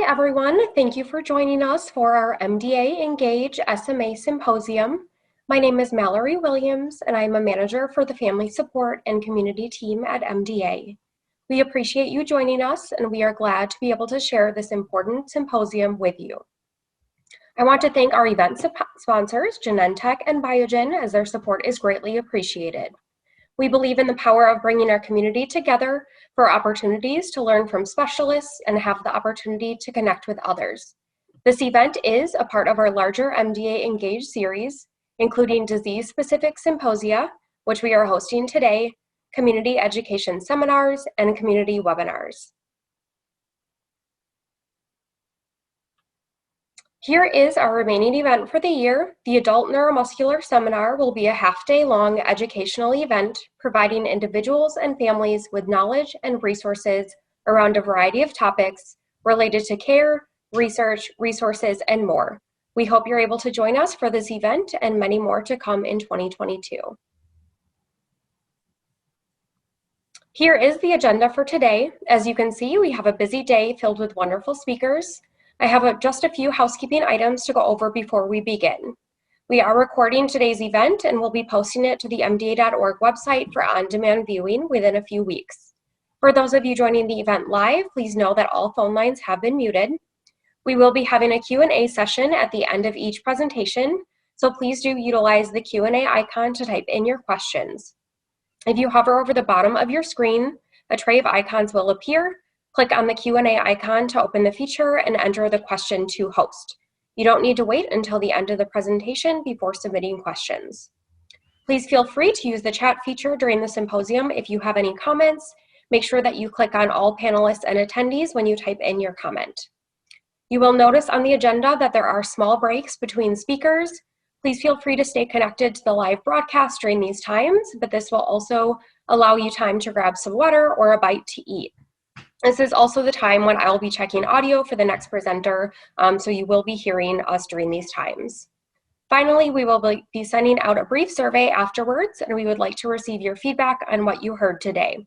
everyone. Thank you for joining us for our MDA Engage SMA Symposium. My name is Mallory Williams, and I'm a manager for the Family Support and Community team at MDA. We appreciate you joining us, and we are glad to be able to share this important symposium with you. I want to thank our event sponsors, Genentech and Biogen, as their support is greatly appreciated. We believe in the power of bringing our community together for opportunities to learn from specialists and have the opportunity to connect with others. This event is a part of our larger MDA Engage series, including disease-specific symposia, which we are hosting today, community education seminars, and community webinars. Here is our remaining event for the year. The Adult Neuromuscular Seminar will be a half-day-long educational event providing individuals and families with knowledge and resources around a variety of topics related to care, research, resources, and more. We hope you're able to join us for this event and many more to come in 2022. Here is the agenda for today. As you can see, we have a busy day filled with wonderful speakers. I have just a few housekeeping items to go over before we begin. We are recording today's event and we'll be posting it to the mda.org website for on-demand viewing within a few weeks. For those of you joining the event live, please know that all phone lines have been muted. We will be having a Q&A session at the end of each presentation, so please do utilize the Q&A icon to type in your questions. If you hover over the bottom of your screen, a tray of icons will appear. Click on the Q&A icon to open the feature and enter the question to host. You don't need to wait until the end of the presentation before submitting questions. Please feel free to use the chat feature during the symposium if you have any comments. Make sure that you click on all panelists and attendees when you type in your comment. You will notice on the agenda that there are small breaks between speakers. Please feel free to stay connected to the live broadcast during these times, but this will also allow you time to grab some water or a bite to eat. This is also the time when I will be checking audio for the next presenter, so you will be hearing us during these times. Finally, we will be sending out a brief survey afterwards, and we would like to receive your feedback on what you heard today.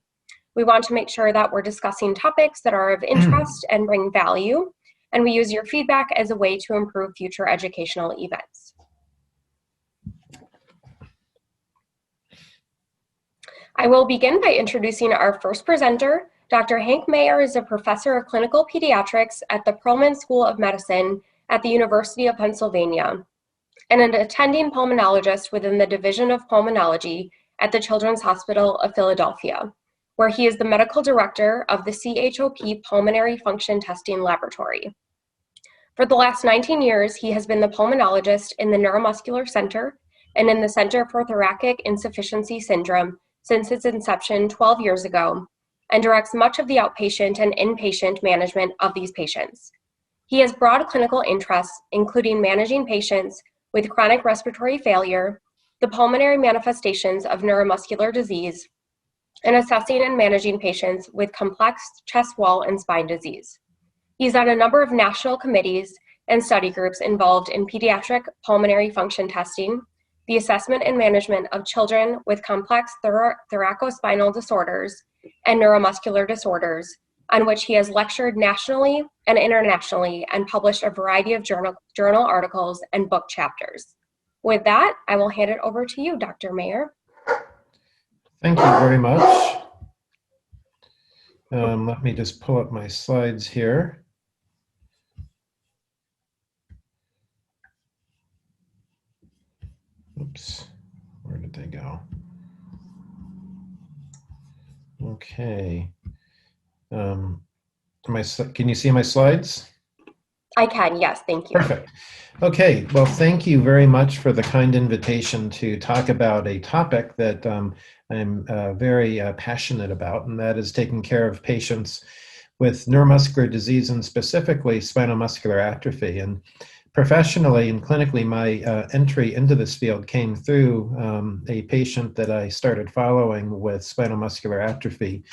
We want to make sure that we're discussing topics that are of interest and bring value, and we use your feedback as a way to improve future educational events. I will begin by introducing our first presenter. Dr. Hank Mayer is a professor of clinical pediatrics at the Perlman School of Medicine at the University of Pennsylvania and an attending pulmonologist within the Division of Pulmonology at the Children's Hospital of Philadelphia, where he is the medical director of the CHOP Pulmonary Function Testing Laboratory. For the last 19 years, he has been the pulmonologist in the Neuromuscular Center and in the Center for Thoracic Insufficiency Syndrome since its inception 12 years ago, and directs much of the outpatient and inpatient management of these patients. He has broad clinical interests, including managing patients with chronic respiratory failure, the pulmonary manifestations of neuromuscular disease, and assessing and managing patients with complex chest wall and spine disease. He's on a number of national committees and study groups involved in pediatric pulmonary function testing, the assessment and management of children with complex thoracospinal disorders, and neuromuscular disorders, on which he has lectured nationally and internationally and published a variety of journal articles and book chapters. With that, I will hand it over to you, Dr. Mayer. Thank you very much. Let me just pull up my slides here. Oops, where did they go? Okay. Can you see my slides? I can, yes, thank you. Perfect. Okay, well, thank you very much for the kind invitation to talk about a topic that I'm very passionate about, and that is taking care of patients with neuromuscular disease and specifically spinal muscular atrophy. And professionally and clinically, my entry into this field came through a patient that I started following with spinal muscular atrophy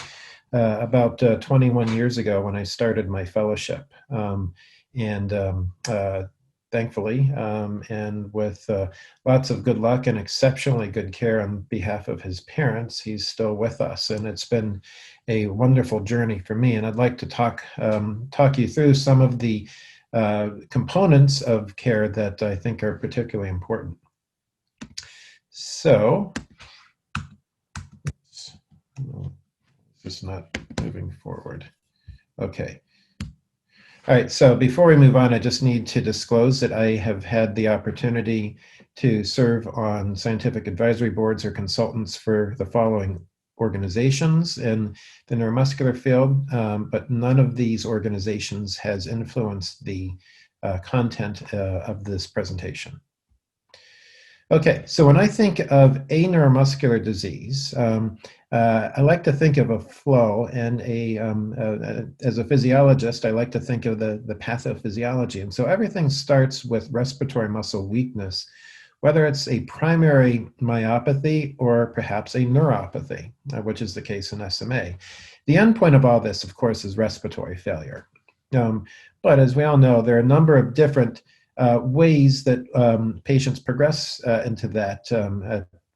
about 21 years ago when I started my fellowship. thankfully, and with lots of good luck and exceptionally good care on behalf of his parents, he's still with us. And it's been a wonderful journey for me. And I'd like to talk you through some of the components of care that I think are particularly important. So, it's not moving forward. Okay. All right, so before we move on, I just need to disclose that I have had the opportunity to serve on scientific advisory boards or consultants for the following organizations in the neuromuscular field, but none of these organizations has influenced the content of this presentation. Okay, so when I think of a neuromuscular disease, I like to think of a flow, and as a physiologist, I like to think of the pathophysiology. And so everything starts with respiratory muscle weakness, whether it's a primary myopathy or perhaps a neuropathy, which is the case in SMA. The endpoint of all this, of course, is respiratory failure. But as we all know, there are a number of different ways that patients progress into that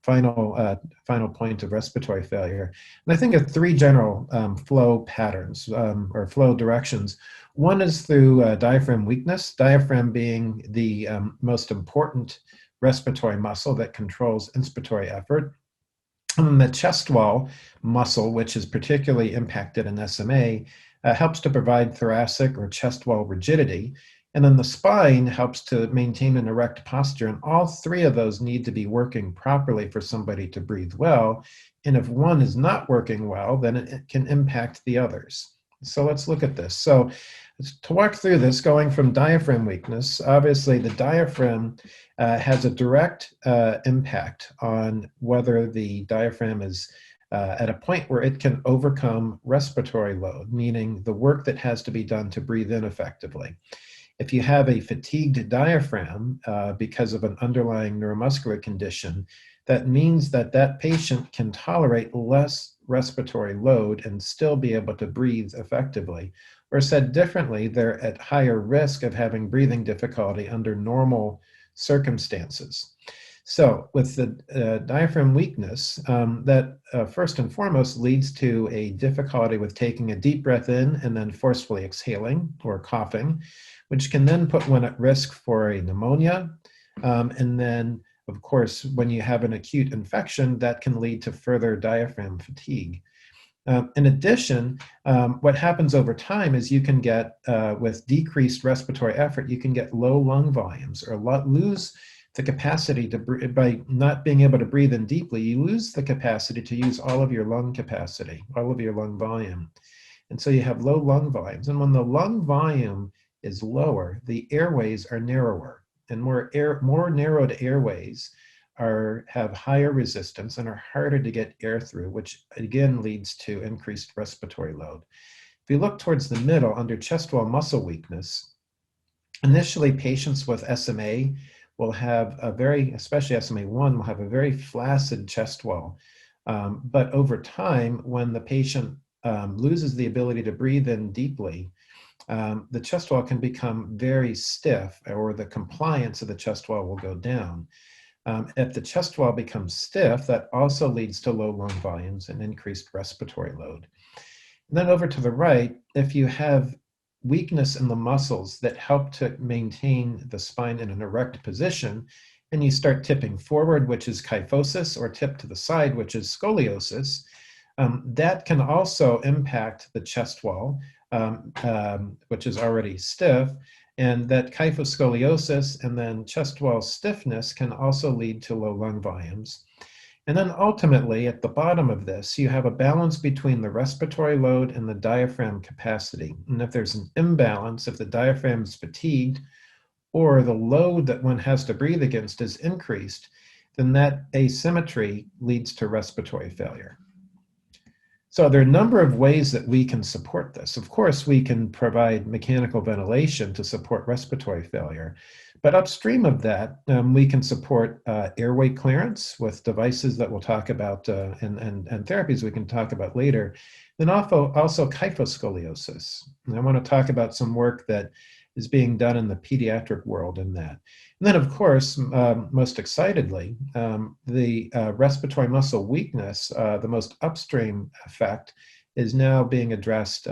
final point of respiratory failure. And I think of three general flow patterns or flow directions. One is through diaphragm weakness, diaphragm being the most important respiratory muscle that controls inspiratory effort. And then the chest wall muscle, which is particularly impacted in SMA, helps to provide thoracic or chest wall rigidity. And then the spine helps to maintain an erect posture. And all three of those need to be working properly for somebody to breathe well. And if one is not working well, then it can impact the others. So let's look at this. So to walk through this, going from diaphragm weakness, obviously the diaphragm has a direct impact on whether the diaphragm is at a point where it can overcome respiratory load, meaning the work that has to be done to breathe in effectively. If you have a fatigued diaphragm because of an underlying neuromuscular condition, that means that that patient can tolerate less respiratory load and still be able to breathe effectively. Or said differently, they're at higher risk of having breathing difficulty under normal circumstances. So with the diaphragm weakness, that first and foremost leads to a difficulty with taking a deep breath in and then forcefully exhaling or coughing, which can then put one at risk for a pneumonia. And then, of course, when you have an acute infection, that can lead to further diaphragm fatigue. In addition, what happens over time is you can get, with decreased respiratory effort, you can get low lung volumes or lose the capacity to breathe. By not being able to breathe in deeply, you lose the capacity to use all of your lung capacity, all of your lung volume. And so you have low lung volumes. And when the lung volume is lower, the airways are narrower. And more narrowed airways have higher resistance and are harder to get air through, which again leads to increased respiratory load. If you look towards the middle under chest wall muscle weakness, initially patients with SMA will have especially SMA1, will have a very flaccid chest wall. But over time, when the patient loses the ability to breathe in deeply, the chest wall can become very stiff, or the compliance of the chest wall will go down. If the chest wall becomes stiff, that also leads to low lung volumes and increased respiratory load. And then over to the right, if you have weakness in the muscles that help to maintain the spine in an erect position, and you start tipping forward, which is kyphosis, or tip to the side, which is scoliosis, that can also impact the chest wall, which is already stiff. And that kyphoscoliosis and then chest wall stiffness can also lead to low lung volumes. And then ultimately, at the bottom of this, you have a balance between the respiratory load and the diaphragm capacity. And if there's an imbalance, if the diaphragm is fatigued or the load that one has to breathe against is increased, then that asymmetry leads to respiratory failure. So there are a number of ways that we can support this. Of course, we can provide mechanical ventilation to support respiratory failure. But upstream of that, we can support airway clearance with devices that we'll talk about and therapies we can talk about later. Then also kyphoscoliosis. And I want to talk about some work that is being done in the pediatric world in that. And then, of course, most excitedly, the respiratory muscle weakness, the most upstream effect, is now being addressed,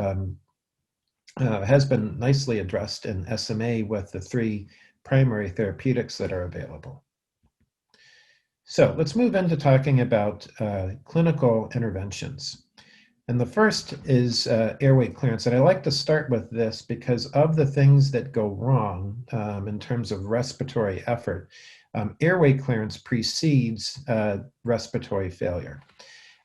has been nicely addressed in SMA with the 3 primary therapeutics that are available. So let's move into talking about clinical interventions. And the first is airway clearance. And I like to start with this because of the things that go wrong in terms of respiratory effort, airway clearance precedes respiratory failure.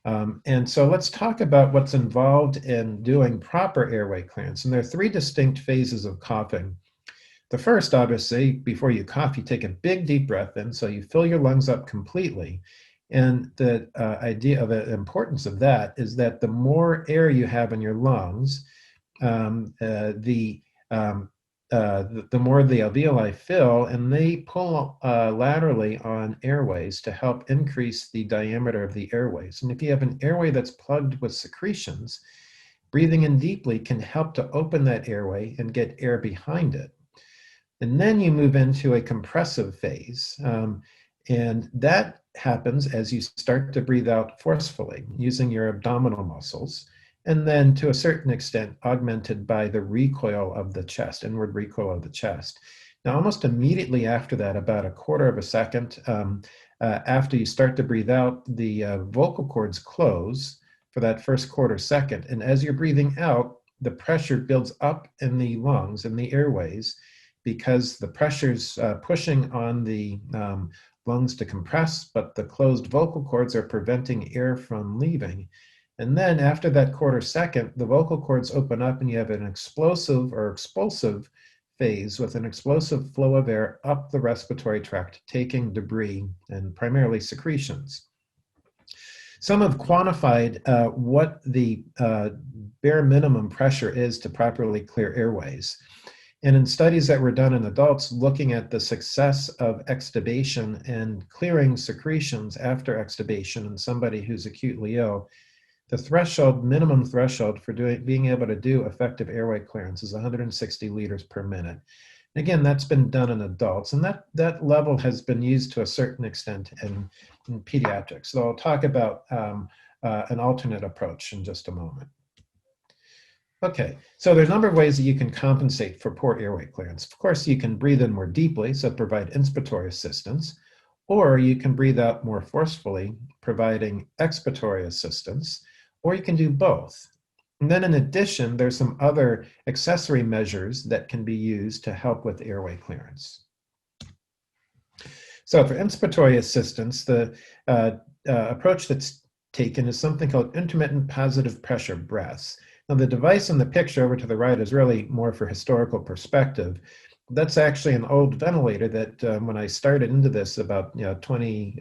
And so let's talk about what's involved in doing proper airway clearance. And there are 3 distinct phases of coughing. The first, obviously, before you cough, you take a big deep breath in, so you fill your lungs up completely. And the idea of the importance of that is that the more air you have in your lungs, the more the alveoli fill, and they pull laterally on airways to help increase the diameter of the airways. And if you have an airway that's plugged with secretions, breathing in deeply can help to open that airway and get air behind it. And then you move into a compressive phase. And that happens as you start to breathe out forcefully using your abdominal muscles, and then to a certain extent augmented by the recoil of the chest, inward recoil of the chest. Now, almost immediately after that, about a quarter of a second after you start to breathe out, the vocal cords close for that first quarter second. And as you're breathing out, the pressure builds up in the lungs and the airways because the pressure's pushing on the lungs to compress, but the closed vocal cords are preventing air from leaving. And then after that quarter second, the vocal cords open up and you have an explosive or explosive phase with an explosive flow of air up the respiratory tract, taking debris and primarily secretions. Some have quantified what the bare minimum pressure is to properly clear airways. And in studies that were done in adults looking at the success of extubation and clearing secretions after extubation in somebody who's acutely ill, the minimum threshold for being able to do effective airway clearance is 160 liters per minute. And again, that's been done in adults, and that level has been used to a certain extent in pediatrics. So I'll talk about an alternate approach in just a moment. Okay, so there's a number of ways that you can compensate for poor airway clearance. Of course, you can breathe in more deeply, so provide inspiratory assistance, or you can breathe out more forcefully, providing expiratory assistance, or you can do both. And then in addition, there's some other accessory measures that can be used to help with airway clearance. So for inspiratory assistance, the approach that's taken is something called intermittent positive pressure breaths. Now, the device in the picture over to the right is really more for historical perspective. That's actually an old ventilator that when I started into this about 20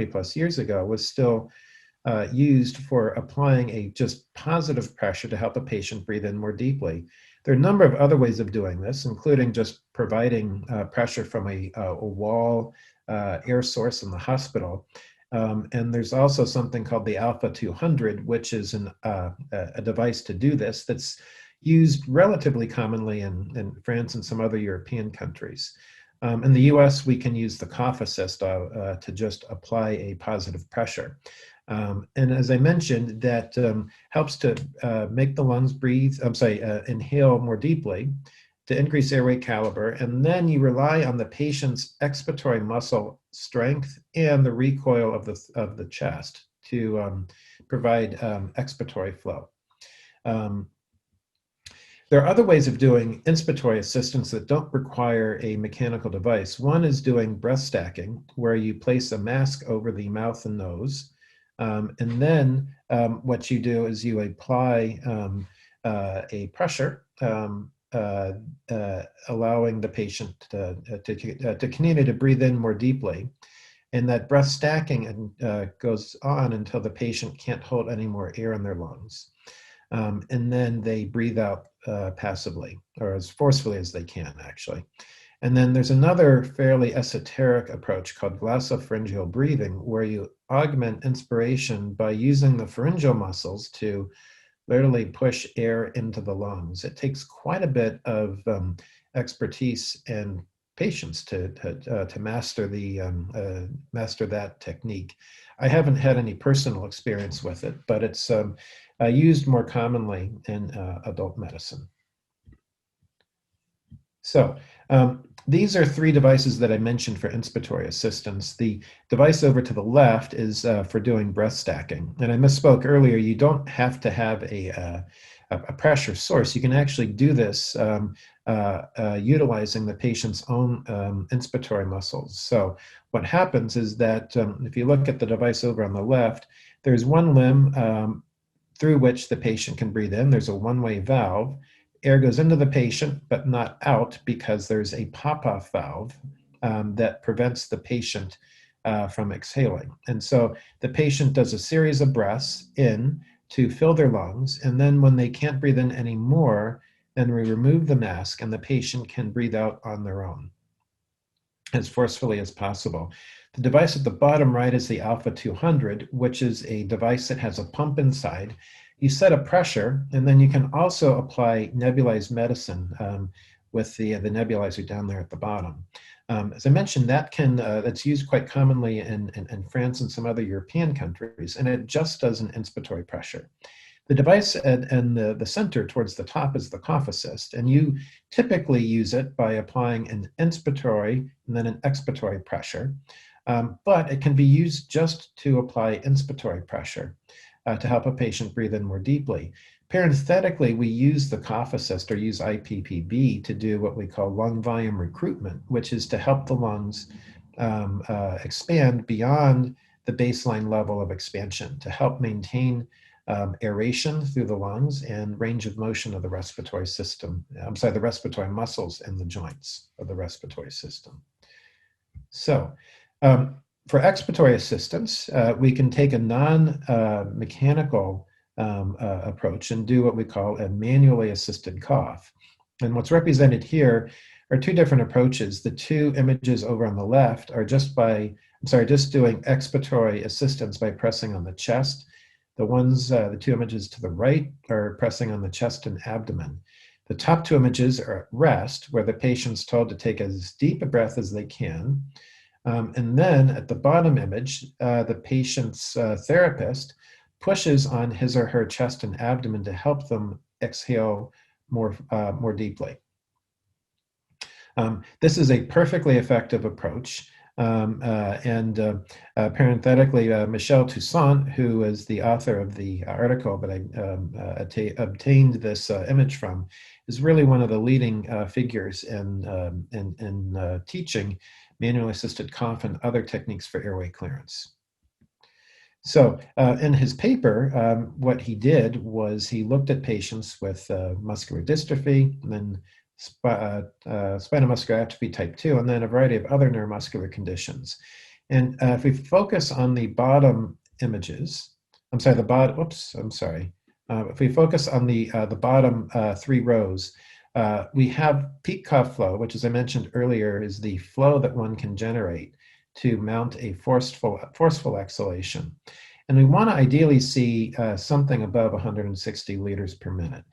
plus years ago was still used for applying a just positive pressure to help a patient breathe in more deeply. There are a number of other ways of doing this, including just providing pressure from a wall air source in the hospital. And there's also something called the Alpha 200, which is a device to do this that's used relatively commonly in France and some other European countries. In the US, we can use the cough assist to just apply a positive pressure. And as I mentioned, that helps to make the lungs inhale more deeply to increase airway caliber, and then you rely on the patient's expiratory muscle strength and the recoil of the chest to provide expiratory flow. There are other ways of doing inspiratory assistance that don't require a mechanical device. One is doing breath stacking, where you place a mask over the mouth and nose, and then what you do is you apply a pressure, allowing the patient to continue to breathe in more deeply. And that breath stacking goes on until the patient can't hold any more air in their lungs. And then they breathe out passively, or as forcefully as they can, actually. And then there's another fairly esoteric approach called glossopharyngeal breathing, where you augment inspiration by using the pharyngeal muscles to literally push air into the lungs. It takes quite a bit of expertise and patience to master master that technique. I haven't had any personal experience with it, but it's used more commonly in adult medicine. So these are three devices that I mentioned for inspiratory assistance. The device over to the left is for doing breath stacking. And I misspoke earlier, you don't have to have a pressure source. You can actually do this utilizing the patient's own inspiratory muscles. So what happens is that if you look at the device over on the left, there's one limb through which the patient can breathe in. There's a one-way valve. Air goes into the patient, but not out because there's a pop-off valve that prevents the patient from exhaling. And so the patient does a series of breaths in to fill their lungs, and then when they can't breathe in anymore, then we remove the mask and the patient can breathe out on their own as forcefully as possible. The device at the bottom right is the Alpha 200, which is a device that has a pump inside. You set a pressure, and then you can also apply nebulized medicine with the nebulizer down there at the bottom. As I mentioned, that's used quite commonly in France and some other European countries, and it just does an inspiratory pressure. The device in the center towards the top is the cough assist, and you typically use it by applying an inspiratory and then an expiratory pressure, but it can be used just to apply inspiratory pressure to help a patient breathe in more deeply. Parenthetically, we use the cough assist or use IPPV to do what we call lung volume recruitment, which is to help the lungs expand beyond the baseline level of expansion to help maintain aeration through the lungs and range of motion of the respiratory system. The respiratory muscles and the joints of the respiratory system. So for expiratory assistance, we can take a non-mechanical approach and do what we call a manually assisted cough. And what's represented here are two different approaches. The two images over on the left are just doing expiratory assistance by pressing on the chest. The two images to the right are pressing on the chest and abdomen. The top two images are at rest, where the patient's told to take as deep a breath as they can. And then at the bottom image, the patient's therapist pushes on his or her chest and abdomen to help them exhale more deeply. This is a perfectly effective approach. Parenthetically, Michel Toussaint, who is the author of the article that I obtained this image from, is really one of the leading figures in teaching manually assisted cough and other techniques for airway clearance. So in his paper, what he did was he looked at patients with muscular dystrophy, and then spinal muscular atrophy type 2, and then a variety of other neuromuscular conditions. And if we focus on the bottom images, if we focus on the bottom three rows, we have peak cough flow, which, as I mentioned earlier, is the flow that one can generate to mount a forceful exhalation. And we want to ideally see something above 160 liters per minute.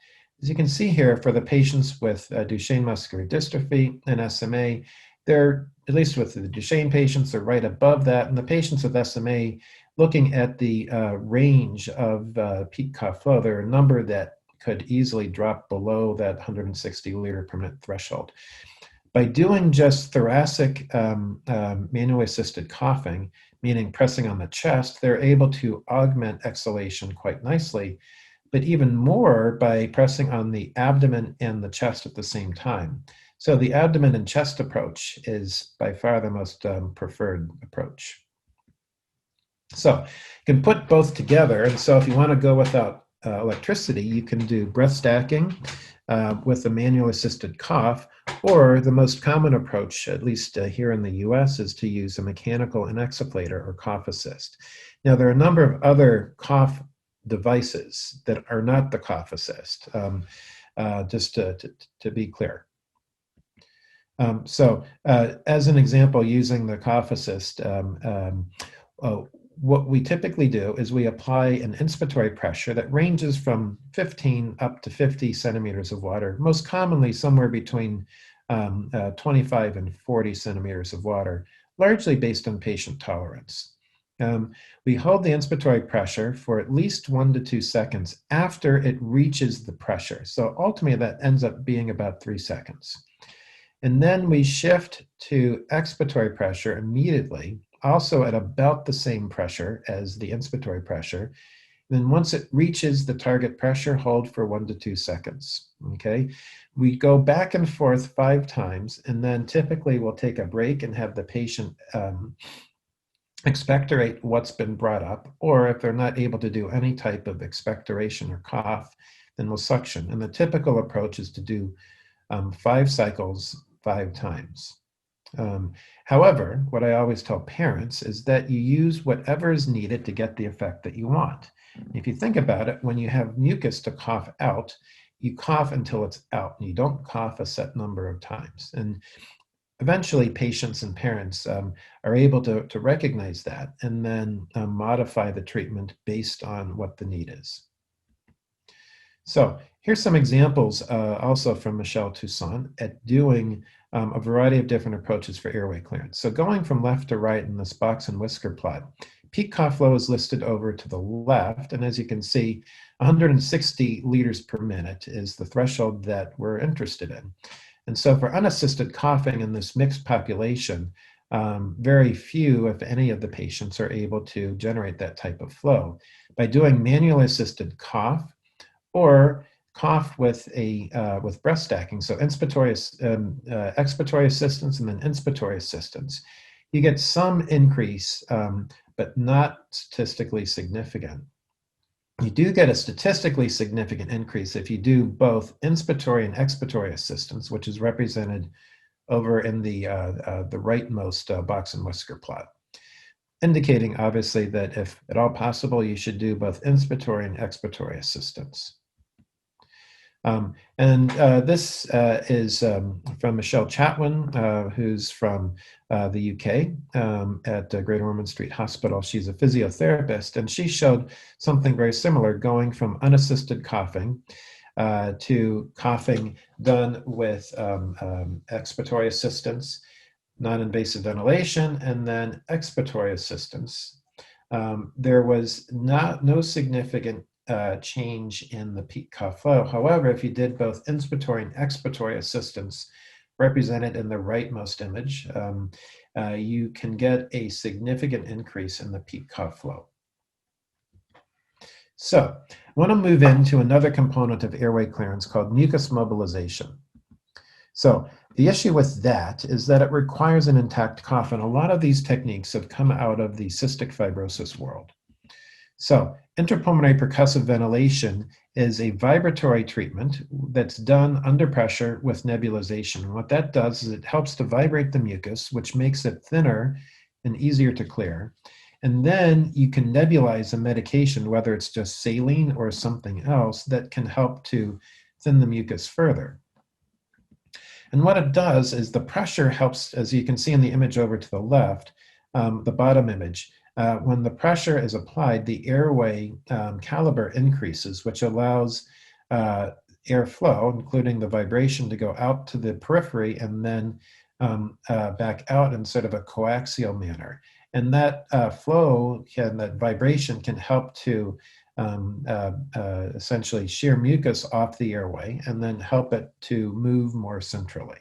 As you can see here, for the patients with Duchenne muscular dystrophy and SMA, they're, at least with the Duchenne patients, they're right above that. And the patients with SMA, looking at the range of peak cough flow, there are a number that could easily drop below that 160 liter per minute threshold. By doing just thoracic manually assisted coughing, meaning pressing on the chest, they're able to augment exhalation quite nicely, but even more by pressing on the abdomen and the chest at the same time. So the abdomen and chest approach is by far the most preferred approach. So you can put both together, and so if you want to go without electricity, you can do breath stacking with a manual assisted cough, or the most common approach, at least here in the US, is to use a mechanical inexiflator or cough assist. Now, there are a number of other cough devices that are not the cough assist, just to be clear. As an example, using the cough assist, what we typically do is we apply an inspiratory pressure that ranges from 15 up to 50 centimeters of water, most commonly somewhere between 25 and 40 centimeters of water, largely based on patient tolerance. We hold the inspiratory pressure for at least 1 to 2 seconds after it reaches the pressure. So ultimately that ends up being about 3 seconds. And then we shift to expiratory pressure immediately, also at about the same pressure as the inspiratory pressure. Then once it reaches the target pressure, hold for 1 to 2 seconds, okay? We go back and forth 5 times, and then typically we'll take a break and have the patient expectorate what's been brought up, or if they're not able to do any type of expectoration or cough, then we'll suction. And the typical approach is to do 5 cycles 5 times. However, what I always tell parents is that you use whatever is needed to get the effect that you want. If you think about it, when you have mucus to cough out, you cough until it's out, and you don't cough a set number of times. And eventually, patients and parents are able to recognize that and then modify the treatment based on what the need is. So here's some examples also from Michelle Toussaint at doing a variety of different approaches for airway clearance. So going from left to right in this box and whisker plot, peak cough flow is listed over to the left, and as you can see, 160 liters per minute is the threshold that we're interested in. And so for unassisted coughing in this mixed population, very few, if any, of the patients are able to generate that type of flow. By doing manually assisted cough or cough with breath stacking, so expiratory assistance and then inspiratory assistance, you get some increase, but not statistically significant. You do get a statistically significant increase if you do both inspiratory and expiratory assistance, which is represented over in the rightmost box and whisker plot, indicating obviously that if at all possible, you should do both inspiratory and expiratory assistance. This is from Michelle Chatwin, who's from the UK at Great Ormond Street Hospital. She's a physiotherapist, and she showed something very similar, going from unassisted coughing to coughing done with expiratory assistance, non-invasive ventilation, and then expiratory assistance. There was no significant change in the peak cough flow. However, if you did both inspiratory and expiratory assistance, represented in the rightmost image, you can get a significant increase in the peak cough flow. So I want to move into another component of airway clearance called mucus mobilization. So the issue with that is that it requires an intact cough, and a lot of these techniques have come out of the cystic fibrosis world. So intrapulmonary percussive ventilation is a vibratory treatment that's done under pressure with nebulization. And what that does is it helps to vibrate the mucus, which makes it thinner and easier to clear. And then you can nebulize a medication, whether it's just saline or something else, that can help to thin the mucus further. And what it does is the pressure helps, as you can see in the image over to the left, the bottom image. When the pressure is applied, the airway caliber increases, which allows airflow, including the vibration, to go out to the periphery and then back out in sort of a coaxial manner. And that flow, that vibration can help to essentially shear mucus off the airway and then help it to move more centrally.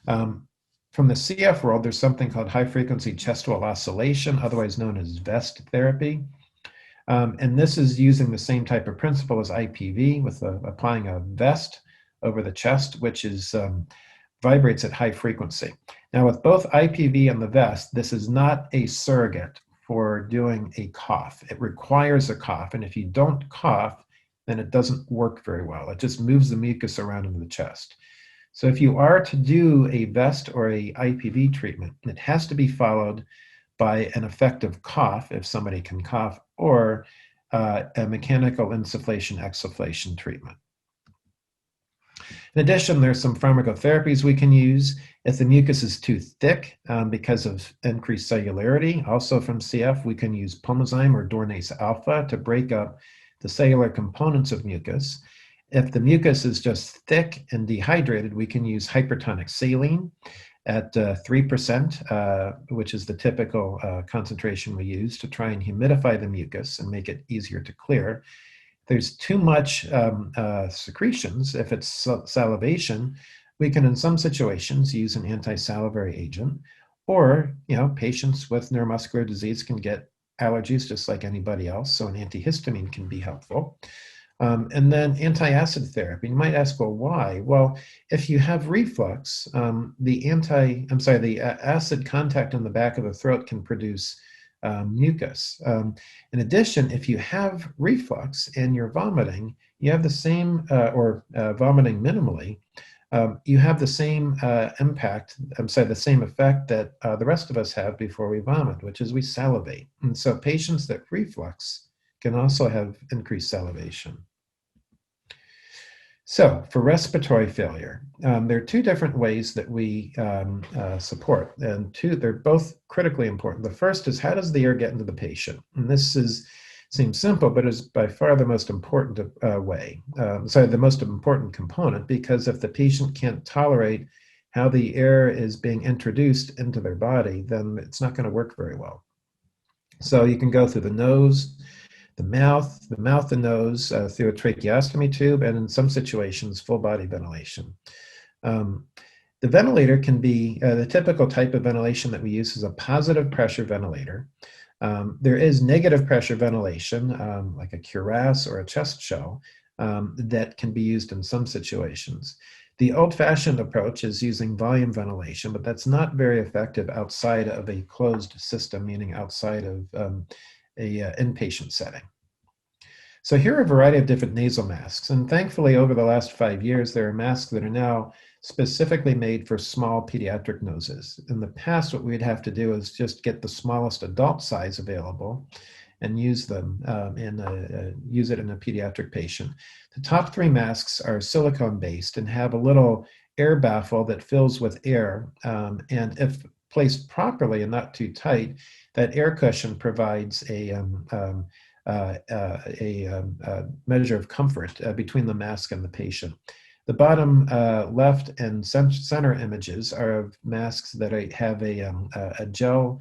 From the CF world, there's something called high-frequency chest wall oscillation, otherwise known as vest therapy. And this is using the same type of principle as IPV, with applying a vest over the chest, which is vibrates at high frequency. Now, with both IPV and the vest, this is not a surrogate for doing a cough. It requires a cough, and if you don't cough, then it doesn't work very well. It just moves the mucus around into the chest. So if you are to do a vest or a IPV treatment, it has to be followed by an effective cough, if somebody can cough, or a mechanical insufflation exsufflation treatment. In addition, there's some pharmacotherapies we can use if the mucus is too thick because of increased cellularity. Also from CF, we can use Pulmozyme or Dornase alpha to break up the cellular components of mucus. If the mucus is just thick and dehydrated, we can use hypertonic saline at 3%, which is the typical concentration we use to try and humidify the mucus and make it easier to clear. There's too much secretions. If it's salivation, we can, in some situations, use an anti-salivary agent, or patients with neuromuscular disease can get allergies just like anybody else, so an antihistamine can be helpful. And then antacid therapy. You might ask, well, why? Well, if you have reflux, the acid contact on the back of the throat can produce mucus. In addition, if you have reflux and you're vomiting, you have the same, vomiting minimally, you have the same the same effect that the rest of us have before we vomit, which is we salivate. And so patients that reflux can also have increased salivation. So for respiratory failure, there are two different ways that we support, and they're both critically important. The first is, how does the air get into the patient? And this seems simple, but is by far the most important the most important component, because if the patient can't tolerate how the air is being introduced into their body, then it's not going to work very well. So you can go through the nose, the mouth and nose, through a tracheostomy tube, and in some situations, full body ventilation. The ventilator can be, the typical type of ventilation that we use is a positive pressure ventilator. There is negative pressure ventilation, like a cuirass or a chest shell, that can be used in some situations. The old-fashioned approach is using volume ventilation, but that's not very effective outside of a closed system, meaning outside of a inpatient setting. So here are a variety of different nasal masks, and thankfully over the last 5 years there are masks that are now specifically made for small pediatric noses. In the past, what we'd have to do is just get the smallest adult size available and use them use it in a pediatric patient. The top 3 masks are silicone based and have a little air baffle that fills with air, and if placed properly and not too tight, that air cushion provides a measure of comfort between the mask and the patient. The bottom left and center images are of masks that have a gel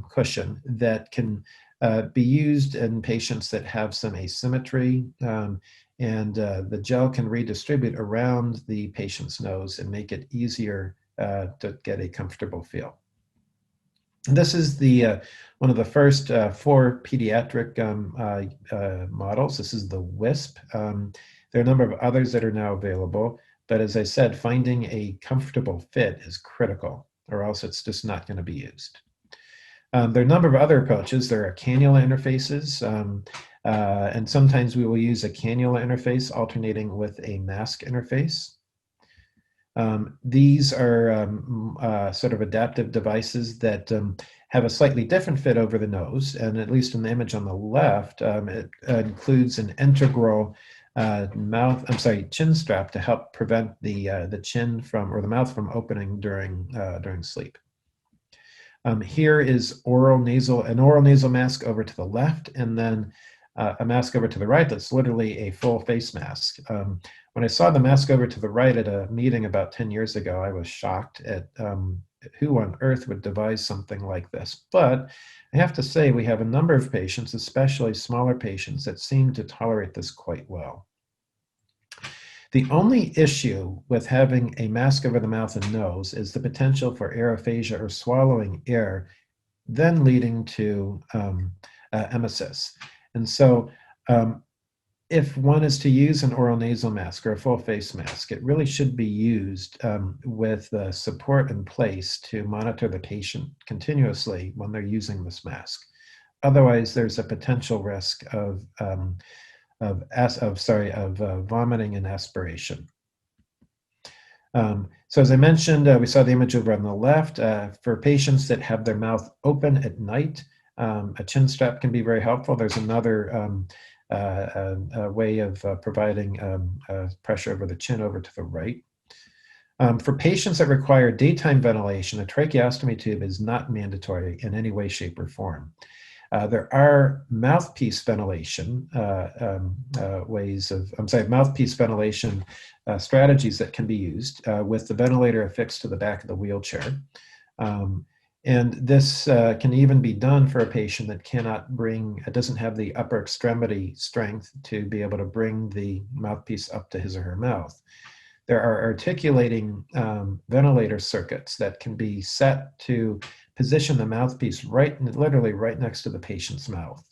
cushion that can be used in patients that have some asymmetry, and the gel can redistribute around the patient's nose and make it easier to get a comfortable feel. This is one of the first 4 pediatric models. This is the WISP. There are a number of others that are now available, but as I said, finding a comfortable fit is critical, or else it's just not going to be used. There are a number of other approaches. There are cannula interfaces, and sometimes we will use a cannula interface alternating with a mask interface. These are sort of adaptive devices that have a slightly different fit over the nose, and at least in the image on the left, it includes an integral chin strap to help prevent the chin or the mouth from opening during sleep. Here is an oral nasal mask over to the left, and then a mask over to the right that's literally a full face mask. When I saw the mask over to the right at a meeting about 10 years ago, I was shocked at who on earth would devise something like this. But I have to say, we have a number of patients, especially smaller patients, that seem to tolerate this quite well. The only issue with having a mask over the mouth and nose is the potential for aerophagia, or swallowing air, then leading to emesis. And so if one is to use an oral nasal mask or a full face mask, it really should be used with support in place to monitor the patient continuously when they're using this mask. Otherwise, there's a potential risk of vomiting and aspiration. So as I mentioned, we saw the image over on the left. For patients that have their mouth open at night, a chin strap can be very helpful. There's another way of providing pressure over the chin over to the right. For patients that require daytime ventilation, a tracheostomy tube is not mandatory in any way, shape, or form. There are mouthpiece ventilation mouthpiece ventilation strategies that can be used with the ventilator affixed to the back of the wheelchair. And this can even be done for a patient that doesn't have the upper extremity strength to be able to bring the mouthpiece up to his or her mouth. There are articulating ventilator circuits that can be set to position the mouthpiece literally right next to the patient's mouth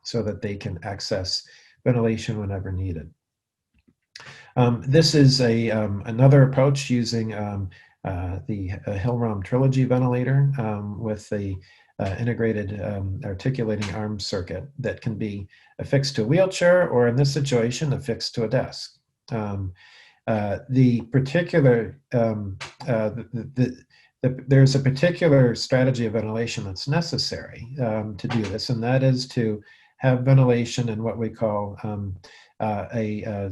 so that they can access ventilation whenever needed. This is another approach using the Hillrom Trilogy ventilator with the integrated articulating arm circuit that can be affixed to a wheelchair, or in this situation, affixed to a desk. There's a particular strategy of ventilation that's necessary to do this, and that is to have ventilation in what we call a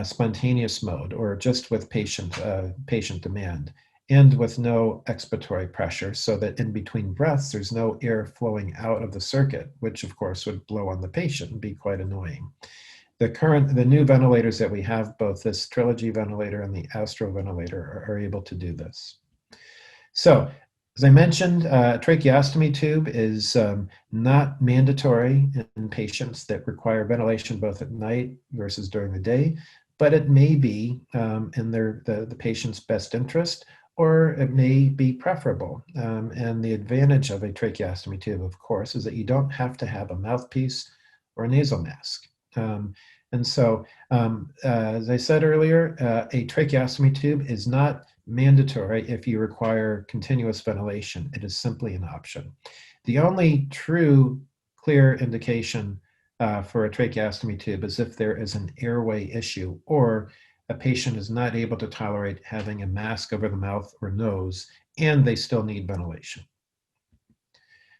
spontaneous mode, or just with patient demand, and with no expiratory pressure, so that in between breaths there's no air flowing out of the circuit, which of course would blow on the patient and be quite annoying. The new ventilators that we have, both this Trilogy ventilator and the Astro ventilator, are able to do this. So, as I mentioned, tracheostomy tube is not mandatory in patients that require ventilation both at night versus during the day, but it may be in the patient's best interest, or it may be preferable. And the advantage of a tracheostomy tube, of course, is that you don't have to have a mouthpiece or a nasal mask. And so, as I said earlier, a tracheostomy tube is not mandatory if you require continuous ventilation. It is simply an option. The only true clear indication for a tracheostomy tube is if there is an airway issue, or a patient is not able to tolerate having a mask over the mouth or nose, and they still need ventilation.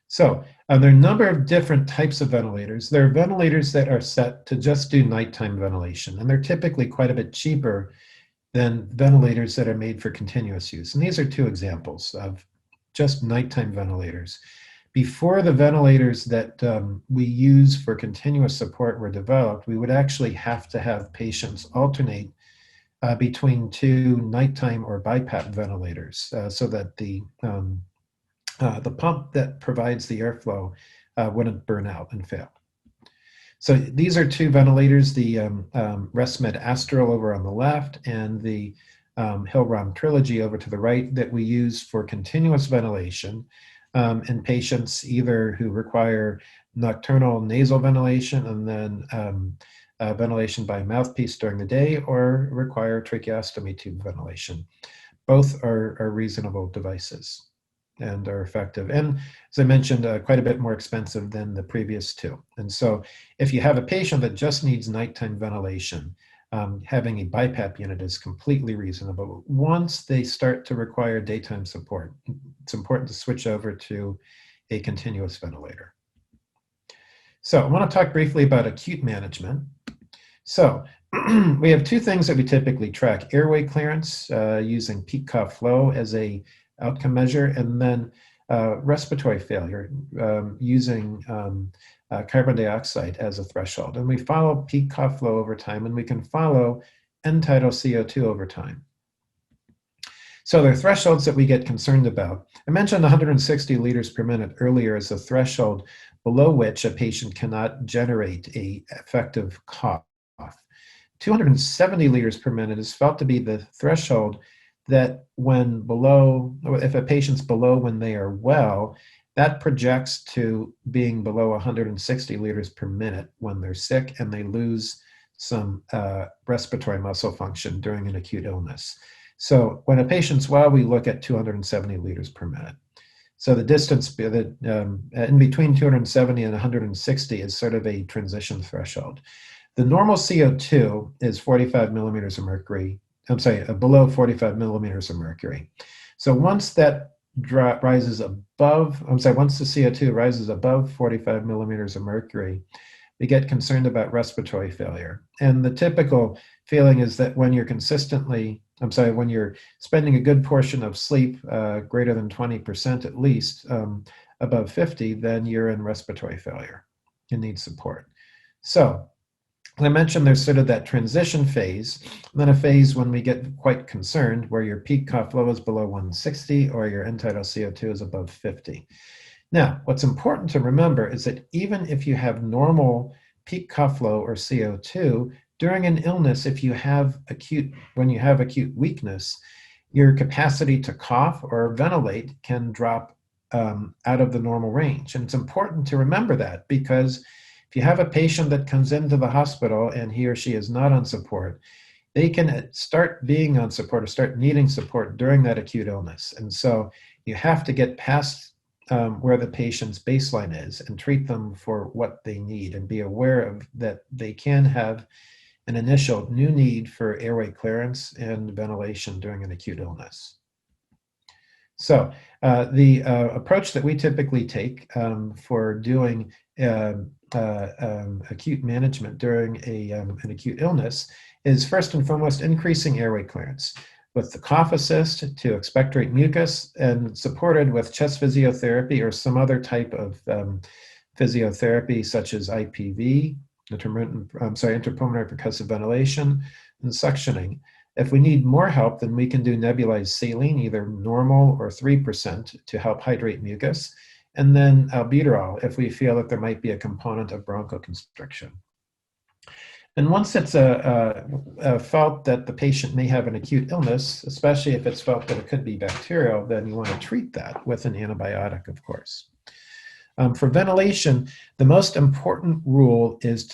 So there are a number of different types of ventilators. There are ventilators that are set to just do nighttime ventilation, and they're typically quite a bit cheaper than ventilators that are made for continuous use. And these are two examples of just nighttime ventilators. Before the ventilators that we use for continuous support were developed, we would actually have to have patients alternate between two nighttime or BiPAP ventilators so that the pump that provides the airflow wouldn't burn out and fail. So these are two ventilators, the ResMed Astral over on the left and the Hillrom Trilogy over to the right, that we use for continuous ventilation in patients either who require nocturnal nasal ventilation and then ventilation by mouthpiece during the day, or require tracheostomy tube ventilation. Both are reasonable devices and are effective. And as I mentioned, quite a bit more expensive than the previous two. And so if you have a patient that just needs nighttime ventilation, having a BiPAP unit is completely reasonable. Once they start to require daytime support, it's important to switch over to a continuous ventilator. So I want to talk briefly about acute management. So we have two things that we typically track: airway clearance using peak cough flow as a outcome measure, and then respiratory failure using carbon dioxide as a threshold. And we follow peak cough flow over time, and we can follow end tidal CO2 over time. So there are thresholds that we get concerned about. I mentioned 160 liters per minute earlier as a threshold below which a patient cannot generate an effective cough. 270 liters per minute is felt to be the threshold that when below, if a patient's below when they are well, that projects to being below 160 liters per minute when they're sick and they lose some respiratory muscle function during an acute illness. So when a patient's well, we look at 270 liters per minute. So the distance in between 270 and 160 is sort of a transition threshold. The normal CO2 is 45 millimeters of mercury. Below 45 millimeters of mercury. So once that rises above, once the CO2 rises above 45 millimeters of mercury, we get concerned about respiratory failure. And the typical feeling is that when you're when you're spending a good portion of sleep, greater than 20% at least, above 50, then you're in respiratory failure and need support. So, as I mentioned, there's sort of that transition phase, and then a phase when we get quite concerned where your peak cough flow is below 160 or your end-tidal CO2 is above 50. Now, what's important to remember is that even if you have normal peak cough flow or CO2, during an illness, when you have acute weakness, your capacity to cough or ventilate can drop out of the normal range. And it's important to remember that, because if you have a patient that comes into the hospital and he or she is not on support, they can start being on support or start needing support during that acute illness. And so you have to get past where the patient's baseline is and treat them for what they need, and be aware of that they can have an initial new need for airway clearance and ventilation during an acute illness. So the approach that we typically take for doing acute management during an acute illness is first and foremost increasing airway clearance with the cough assist to expectorate mucus, and supported with chest physiotherapy or some other type of physiotherapy such as IPV, intrapulmonary percussive ventilation, and suctioning. If we need more help, then we can do nebulized saline, either normal or 3%, to help hydrate mucus, and then albuterol if we feel that there might be a component of bronchoconstriction. And once it's felt that the patient may have an acute illness, especially if it's felt that it could be bacterial, then you want to treat that with an antibiotic, of course. For ventilation, the most important rule is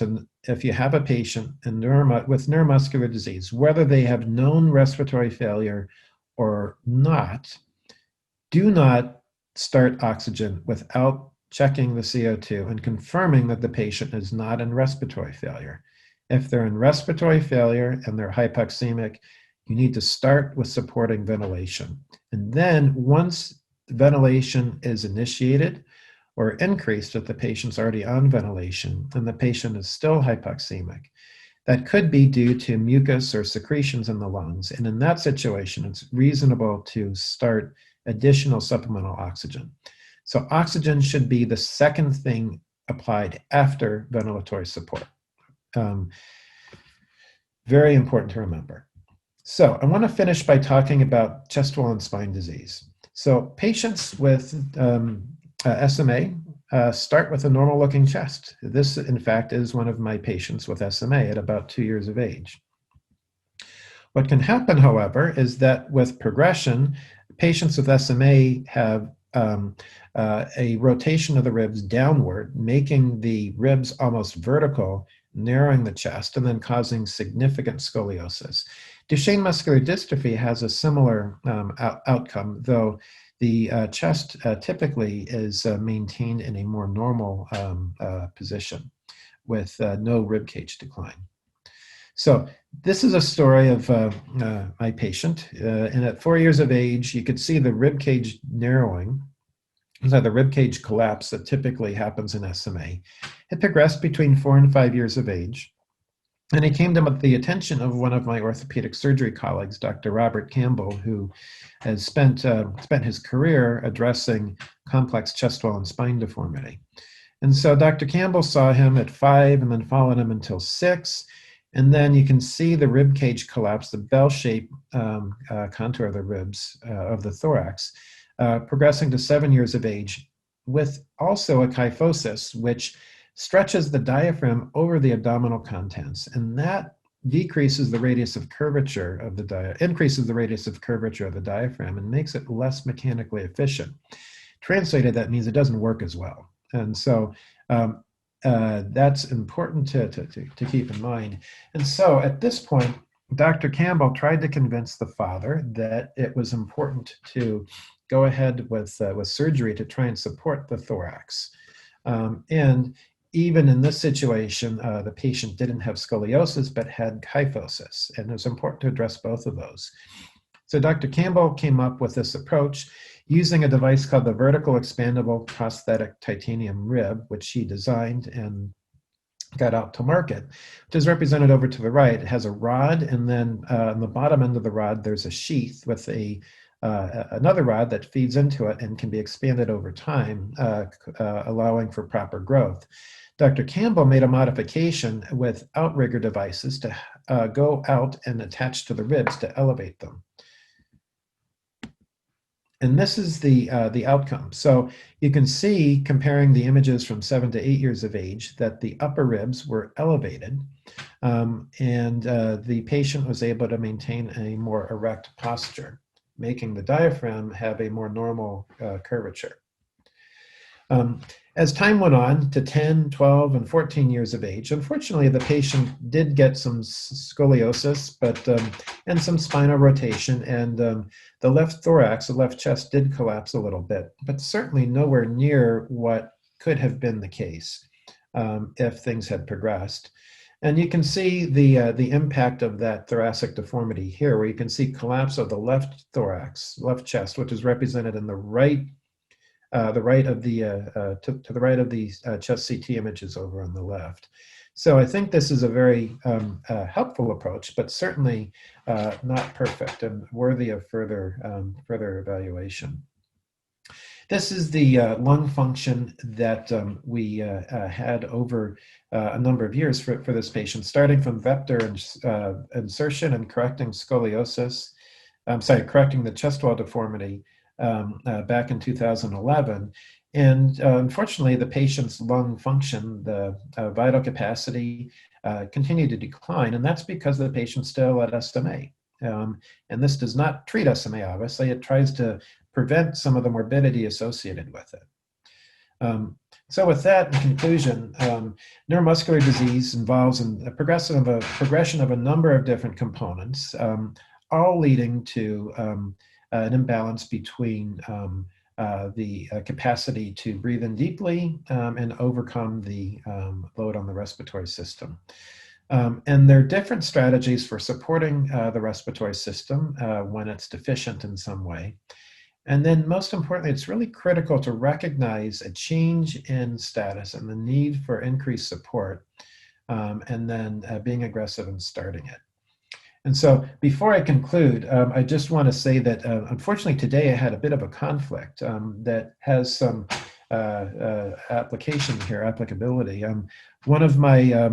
if you have a patient with neuromuscular disease, whether they have known respiratory failure or not, do not start oxygen without checking the CO2 and confirming that the patient is not in respiratory failure. If they're in respiratory failure and they're hypoxemic, you need to start with supporting ventilation. And then once ventilation is initiated or increased, if the patient's already on ventilation and the patient is still hypoxemic, that could be due to mucus or secretions in the lungs. And in that situation, it's reasonable to start additional supplemental oxygen. So oxygen should be the second thing applied after ventilatory support. Very important to remember. So I want to finish by talking about chest wall and spine disease. So patients with SMA start with a normal looking chest. This, in fact, is one of my patients with SMA at about 2 years of age. What can happen, however, is that with progression, patients with SMA have a rotation of the ribs downward, making the ribs almost vertical, narrowing the chest, and then causing significant scoliosis. Duchenne muscular dystrophy has a similar outcome, though the chest typically is maintained in a more normal position with no rib cage decline. So this is a story of my patient, and at 4 years of age, you could see the rib cage narrowing. So the rib cage collapse that typically happens in SMA. It progressed between 4 and 5 years of age, and it came to the attention of one of my orthopedic surgery colleagues, Dr. Robert Campbell, who has spent his career addressing complex chest wall and spine deformity. And so Dr. Campbell saw him at 5 and then followed him until 6. And then you can see the rib cage collapse, the bell-shaped contour of the ribs of the thorax, progressing to 7 years of age, with also a kyphosis, which stretches the diaphragm over the abdominal contents, and that decreases the radius of curvature of increases the radius of curvature of the diaphragm and makes it less mechanically efficient. Translated, that means it doesn't work as well. And so that's important to keep in mind. And so at this point, Dr. Campbell tried to convince the father that it was important to go ahead with surgery to try and support the thorax. And even in this situation, the patient didn't have scoliosis, but had kyphosis, and it was important to address both of those. So Dr. Campbell came up with this approach using a device called the vertical expandable prosthetic titanium rib, which he designed and got out to market, which is represented over to the right. It has a rod, and then on the bottom end of the rod, there's a sheath with a another rod that feeds into it and can be expanded over time, allowing for proper growth. Dr. Campbell made a modification with outrigger devices to go out and attach to the ribs to elevate them. And this is the outcome. So you can see, comparing the images from 7 to 8 years of age, that the upper ribs were elevated, and the patient was able to maintain a more erect posture, making the diaphragm have a more normal curvature. As time went on to 10, 12, and 14 years of age, unfortunately, the patient did get some scoliosis, and some spinal rotation, and the left thorax, the left chest did collapse a little bit, but certainly nowhere near what could have been the case if things had progressed. And you can see the impact of that thoracic deformity here, where you can see collapse of the left thorax, left chest, which is represented in the right to the right of the chest CT images over on the left. So I think this is a very helpful approach, but certainly not perfect and worthy of further evaluation. This is the lung function that we had over a number of years for this patient, starting from vector insertion and correcting scoliosis, correcting the chest wall deformity back in 2011. And unfortunately, the patient's lung function, the vital capacity, continued to decline, and that's because the patient still had SMA. And this does not treat SMA, obviously. It tries to prevent some of the morbidity associated with it. So with that, in conclusion, neuromuscular disease involves a progression of a number of different components, all leading to an imbalance between the capacity to breathe in deeply and overcome the load on the respiratory system. And there are different strategies for supporting the respiratory system when it's deficient in some way. And then most importantly, it's really critical to recognize a change in status and the need for increased support, and then being aggressive in starting it. And so before I conclude, I just want to say that unfortunately today I had a bit of a conflict that has some applicability. One of my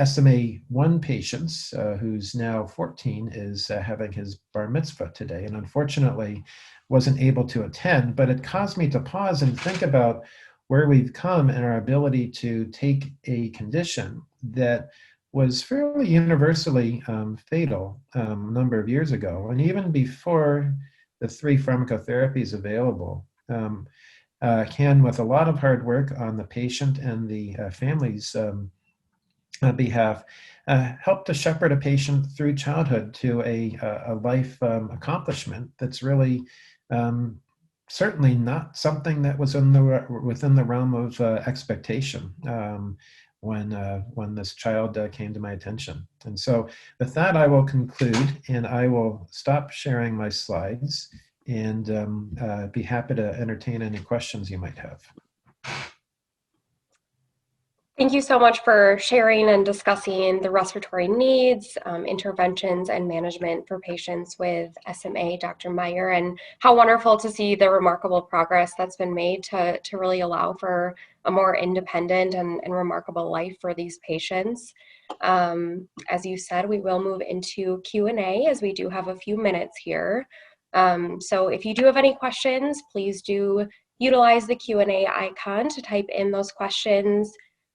SMA 1 patients, who's now 14, is having his bar mitzvah today, and unfortunately wasn't able to attend, but it caused me to pause and think about where we've come in our ability to take a condition that was fairly universally fatal a number of years ago, and even before the 3 pharmacotherapies available, can, with a lot of hard work on the patient and the family's behalf, help to shepherd a patient through childhood to a life accomplishment that's really certainly not something that was within the realm of expectation when this child came to my attention. And so with that, I will conclude, and I will stop sharing my slides and be happy to entertain any questions you might have. Thank you so much for sharing and discussing the respiratory needs, interventions, and management for patients with SMA, Dr. Meyer, and how wonderful to see the remarkable progress that's been made to really allow for a more independent and remarkable life for these patients. As you said, we will move into Q&A as we do have a few minutes here. So if you do have any questions, please do utilize the Q&A icon to type in those questions.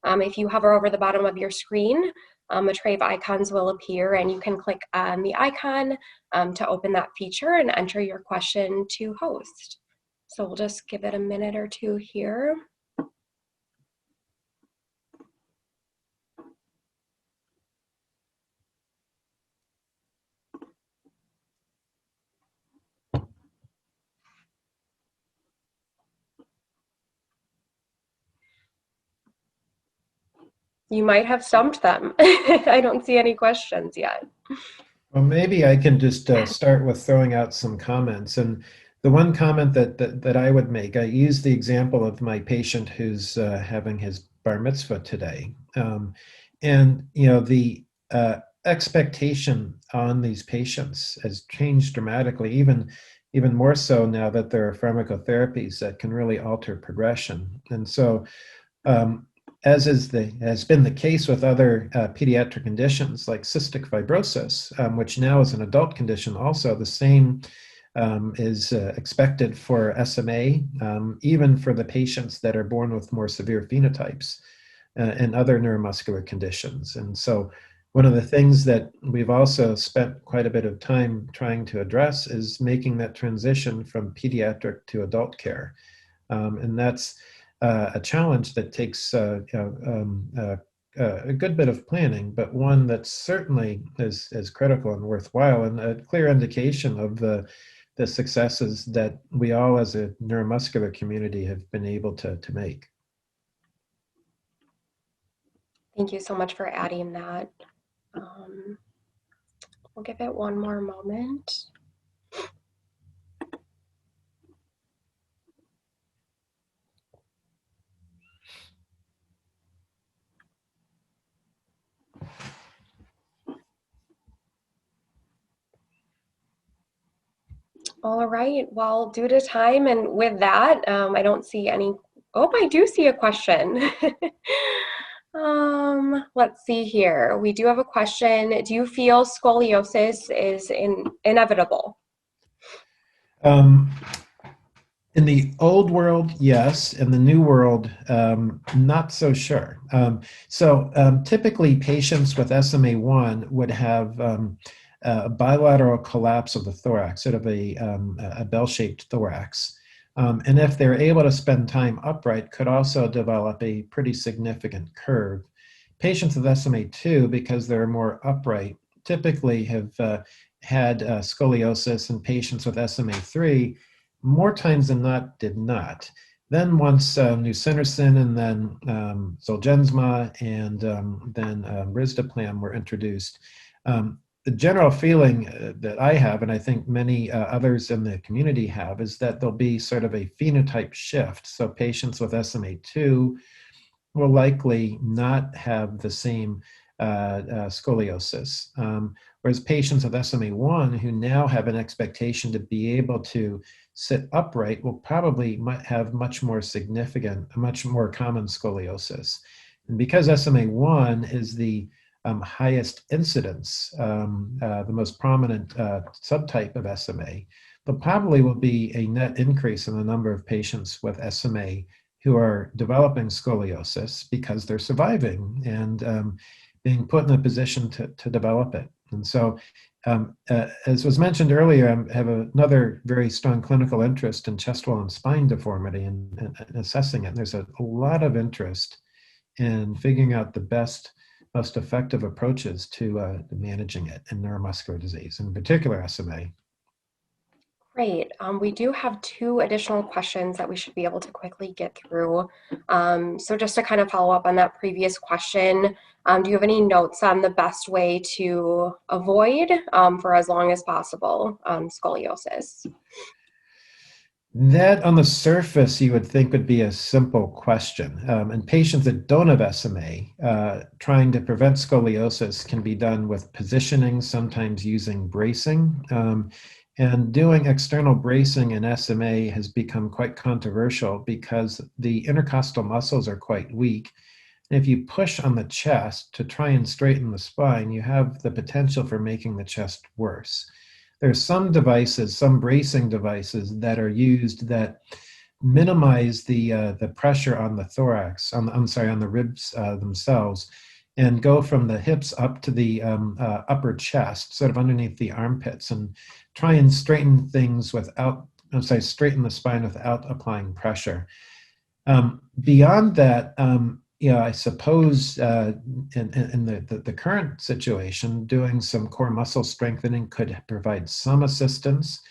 If you hover over the bottom of your screen, a tray of icons will appear, and you can click on the icon to open that feature and enter your question to host. So we'll just give it a minute or two here. You might have stumped them. I don't see any questions yet. Well, maybe I can just start with throwing out some comments. And the one comment that I would make, I use the example of my patient who's having his bar mitzvah today. And, you know, the expectation on these patients has changed dramatically, even even more so now that there are pharmacotherapies that can really alter progression. And so, as has been the case with other pediatric conditions like cystic fibrosis, which now is an adult condition also, the same is expected for SMA, even for the patients that are born with more severe phenotypes and other neuromuscular conditions. And so one of the things that we've also spent quite a bit of time trying to address is making that transition from pediatric to adult care. And that's a challenge that takes a good bit of planning, but one that certainly is critical and worthwhile, and a clear indication of the successes that we all as a neuromuscular community have been able to make. Thank you so much for adding that. We'll give it one more moment. All right, well, due to time and with that, I don't see any, oh, I do see a question. Let's see here. We do have a question. Do you feel scoliosis is inevitable? In the old world, yes. In the new world, not so sure. Typically, patients with SMA1 would have a bilateral collapse of the thorax, sort of a bell-shaped thorax. And if they're able to spend time upright, could also develop a pretty significant curve. Patients with SMA2, because they're more upright, typically have had scoliosis, and patients with SMA3 more times than not did not. Then once nusinersen and then Zolgensma and then risdiplam were introduced, the general feeling that I have, and I think many others in the community have, is that there'll be sort of a phenotype shift. So patients with SMA2 will likely not have the same scoliosis. Whereas patients with SMA1 who now have an expectation to be able to sit upright will probably might have much more significant, much more common scoliosis. And because SMA1 is the highest incidence, the most prominent subtype of SMA, there probably will be a net increase in the number of patients with SMA who are developing scoliosis because they're surviving and being put in a position to develop it. And so, as was mentioned earlier, I have another very strong clinical interest in chest wall and spine deformity and assessing it. And there's a lot of interest in figuring out the best, most effective approaches to managing it in neuromuscular disease, in particular SMA. Great. We do have two additional questions that we should be able to quickly get through. So just to kind of follow up on that previous question, do you have any notes on the best way to avoid, for as long as possible, scoliosis? That on the surface you would think would be a simple question. In patients that don't have SMA, trying to prevent scoliosis can be done with positioning, sometimes using bracing. And doing external bracing in SMA has become quite controversial because the intercostal muscles are quite weak. And if you push on the chest to try and straighten the spine, you have the potential for making the chest worse. There's some devices, some bracing devices that are used that minimize the pressure on the thorax, on the ribs themselves, and go from the hips up to the upper chest, sort of underneath the armpits, and try and straighten things straighten the spine without applying pressure. Beyond that, I suppose in the current situation, doing some core muscle strengthening could provide some assistance.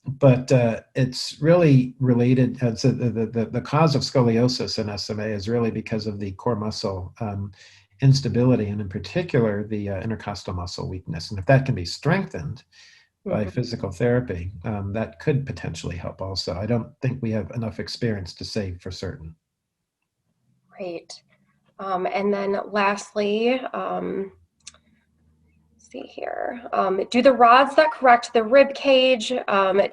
But it's really related, so the cause of scoliosis in SMA is really because of the core muscle instability, and in particular, the intercostal muscle weakness. And if that can be strengthened by physical therapy, that could potentially help also. I don't think we have enough experience to say for certain. Great. And then lastly, see here. Do the rods that correct the rib cage,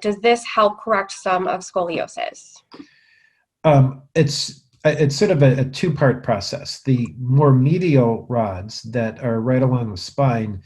does this help correct some of scoliosis? It's sort of a two-part process. The more medial rods that are right along the spine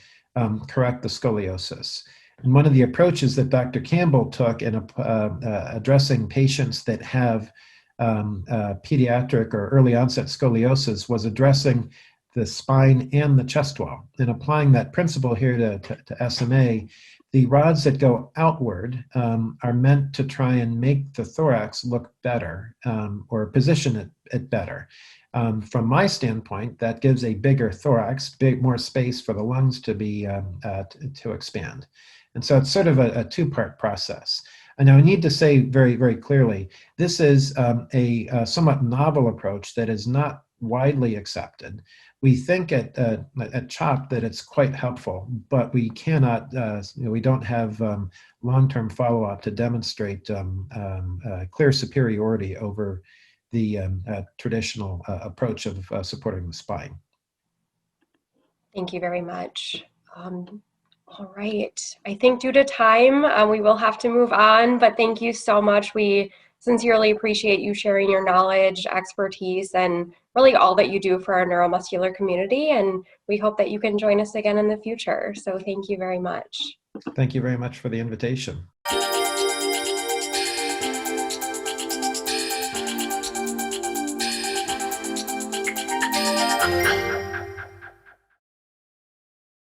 correct the scoliosis. And one of the approaches that Dr. Campbell took in addressing patients that have pediatric or early onset scoliosis was addressing the spine and the chest wall. And applying that principle here to SMA, the rods that go outward are meant to try and make the thorax look better or position it better. From my standpoint, that gives a bigger thorax, more space for the lungs to be to expand. And so it's sort of a two-part process. And now I need to say very, very clearly, this is a somewhat novel approach that is not widely accepted. We think at CHOP that it's quite helpful, but we cannot, we don't have long-term follow-up to demonstrate clear superiority over the traditional approach of supporting the spine. Thank you very much. All right, I think due to time, we will have to move on, but thank you so much. We sincerely appreciate you sharing your knowledge, expertise, and really all that you do for our neuromuscular community, and we hope that you can join us again in the future. So thank you very much. Thank you very much for the invitation.